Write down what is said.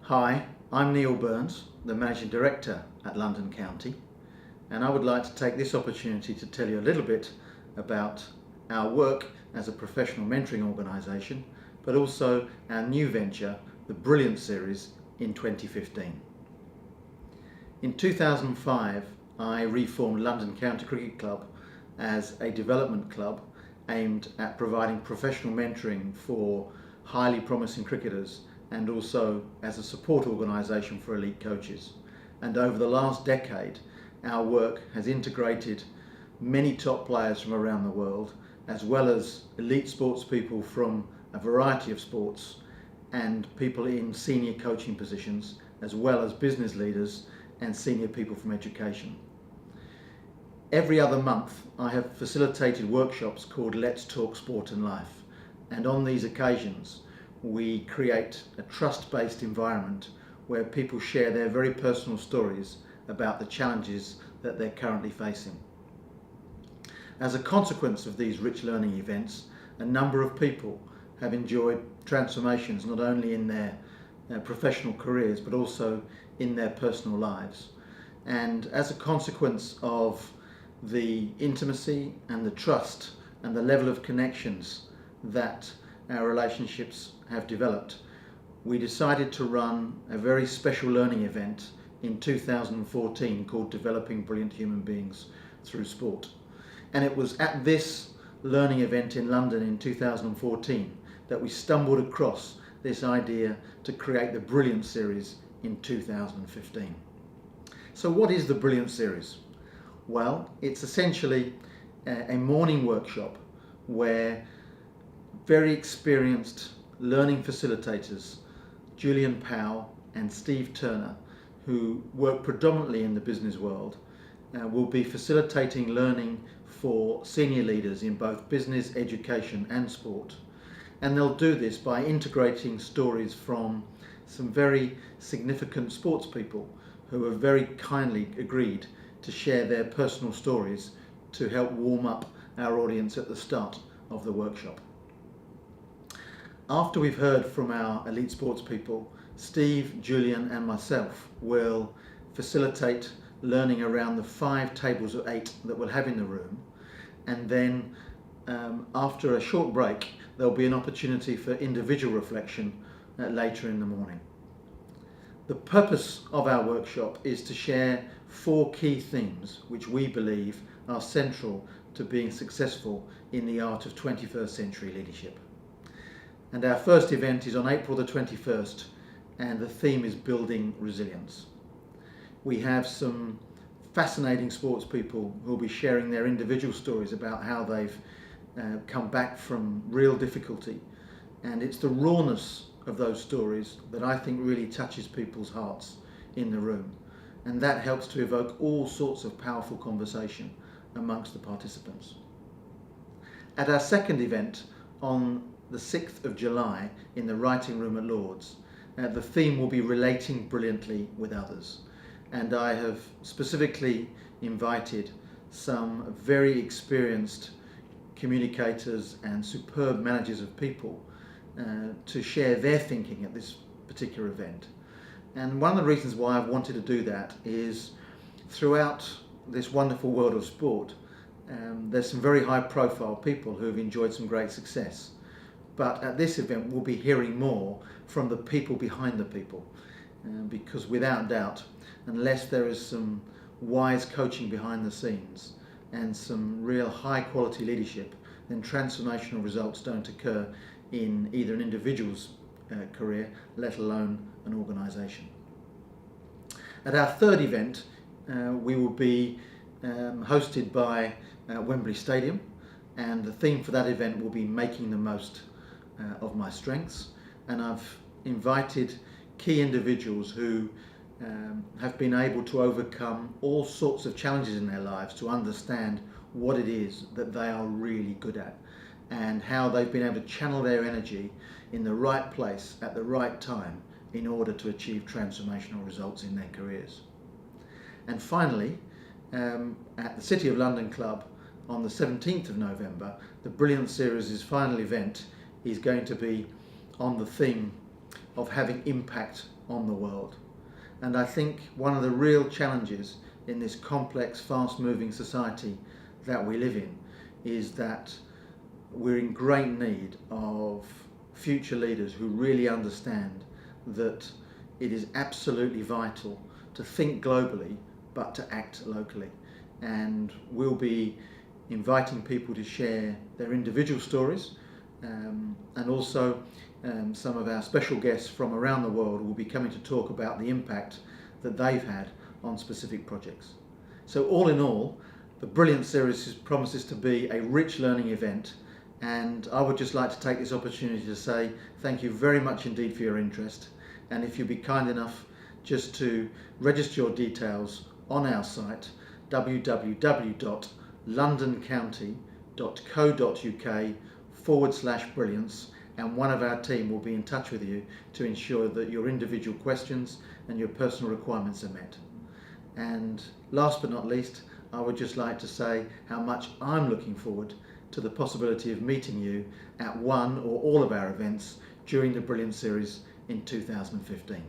Hi, I'm Neil Burns, the Managing Director at London County, and I would like to take this opportunity to tell you a little bit about our work as a professional mentoring organisation, but also our new venture, the Brilliance series in 2015. In 2005, I reformed London County Cricket Club as a development club aimed at providing professional mentoring for highly promising cricketers and also as a support organisation for elite coaches. And over the last decade, our work has integrated many top players from around the world, as well as elite sports people from a variety of sports and people in senior coaching positions, as well as business leaders and senior people from education. Every other month, I have facilitated workshops called Let's Talk Sport and Life, and on these occasions, we create a trust-based environment where people share their very personal stories about the challenges that they're currently facing. As a consequence of these rich learning events, a number of people have enjoyed transformations not only in their professional careers but also in their personal lives. And as a consequence of the intimacy and the trust and the level of connections that our relationships have developed, we decided to run a very special learning event in 2014 called Developing Brilliant Human Beings Through Sport. And it was at this learning event in London in 2014 that we stumbled across this idea to create the Brilliance series in 2015. So what is the Brilliance series? Well, it's essentially a morning workshop where very experienced learning facilitators, Julian Powell and Steve Turner, who work predominantly in the business world, will be facilitating learning for senior leaders in both business, education and sport. And they'll do this by integrating stories from some very significant sports people who have very kindly agreed to share their personal stories to help warm up our audience at the start of the workshop. After we've heard from our elite sports people, Steve, Julian and myself will facilitate learning around the 5 tables of 8 that we'll have in the room, and then after a short break there'll be an opportunity for individual reflection later in the morning. The purpose of our workshop is to share 4 key themes which we believe are central to being successful in the art of 21st century leadership. And our first event is on April the 21st, and the theme is Building Resilience. We have some fascinating sports people who will be sharing their individual stories about how they've come back from real difficulty, and it's the rawness of those stories that I think really touches people's hearts in the room, and that helps to evoke all sorts of powerful conversation amongst the participants. At our second event on the 6th of July in the Writing Room at Lord's, the theme will be Relating Brilliantly with Others, and I have specifically invited some very experienced communicators and superb managers of people to share their thinking at this particular event. And one of the reasons why I've wanted to do that is throughout this wonderful world of sport, there's some very high profile people who have enjoyed some great success. But at this event we'll be hearing more from the people behind the people, because without doubt, unless there is some wise coaching behind the scenes and some real high quality leadership, then transformational results don't occur in either an individual's career, let alone an organisation. At our third event, we will be hosted by Wembley Stadium, and the theme for that event will be Making the Most of My Strengths, and I've invited key individuals who have been able to overcome all sorts of challenges in their lives to understand what it is that they are really good at and how they've been able to channel their energy in the right place at the right time in order to achieve transformational results in their careers. And finally, at the City of London Club on the 17th of November, the Brilliance Series' final event is going to be on the theme of having impact on the world. And I think one of the real challenges in this complex, fast-moving society that we live in is that we're in great need of future leaders who really understand that it is absolutely vital to think globally but to act locally. And we'll be inviting people to share their individual stories, and also some of our special guests from around the world will be coming to talk about the impact that they've had on specific projects. So all in all, the Brilliance series promises to be a rich learning event, and I would just like to take this opportunity to say thank you very much indeed for your interest, and if you'd be kind enough just to register your details on our site www.londoncounty.co.uk/brilliance, and one of our team will be in touch with you to ensure that your individual questions and your personal requirements are met. And last but not least, I would just like to say how much I'm looking forward to the possibility of meeting you at one or all of our events during the Brilliance series in 2015.